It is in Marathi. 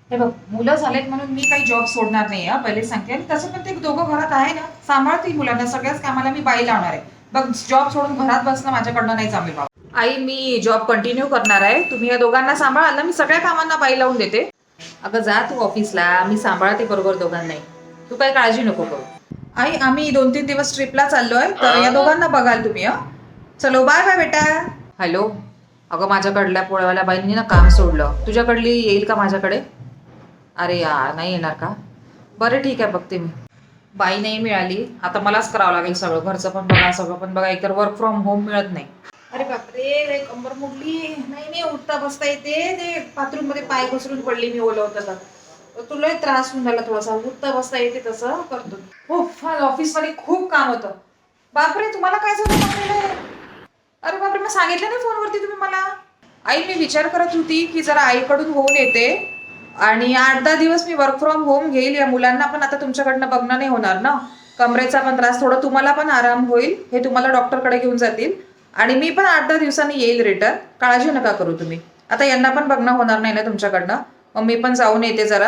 हे बघ, मुलं झालेत म्हणून मी काही जॉब सोडणार नाही पहिले सांगते. आणि तसं पण ते दोघं घरात आहे ना, सांभाळतील मुलांना. सगळ्याच कामाला मी बाई लावणार आहे. बघ, जॉब सोडून घरात बसणं माझ्याकडनं नाही जमेल बाबा. आई, मी जॉब कंटिन्यू करणार आहे. तुम्ही या दोघांना सांभाळाल ना, मी सगळ्या कामांना बाई लावून देते. अगं जा तू ऑफिसला, मी सांभाळते बरोबर दोघांनाही. तू काही काळजी नको करू. आई, आम्ही 2-3 दिवस ट्रिपला चाललोय, तर या दोघांना बघाल तुम्ही. चलो, बाय बाय बेटा. हॅलो. अगं, माझ्याकडल्या पोळ्यावाल्या बाईंनी ना काम सोडलं. तुझ्याकडली येईल का माझ्याकडे? अरे यार, नाही येणार का? बरं ठीक आहे, बघते मी. बाई नाही मिळाली, आता मलाच करावं लागेल सगळं. घरचं पण बघा, सगळं पण बघा. एकतर वर्क फ्रॉम होम मिळत नाही. अरे बापरे, लय कंबर मोडली. नाही नाही, उठता बसता येते. ते बाथरूम मध्ये पाय घसरून पडली मी, ओलं होतं तर तुला त्रास होऊन झाला थोडासा. उठता बसता येते तसं करतो. हो, ऑफिस मध्ये खूप काम होतं. बापरे, तुम्हाला काय झालं बापरे? अरे बापरे, मग सांगितलं नाही फोनवरती तुम्ही मला? आई, मी विचार करत होती की जरा आईकडून होऊन येते आणि 8-10 दिवस मी वर्क फ्रॉम होम घेईल. या मुलांना पण आता तुमच्याकडनं बघणं नाही होणार ना. कमरेचा पण त्रास, थोडं तुम्हाला पण आराम होईल. हे तुम्हाला डॉक्टरकडे घेऊन जातील. आणि मी पण 8-10 दिवसांनी येईल रिटर्न. काळजी नका करू तुम्ही. आता यांना पण बघणं होणार नाही ना तुमच्याकडनं. मग मी पण जाऊन येते जरा.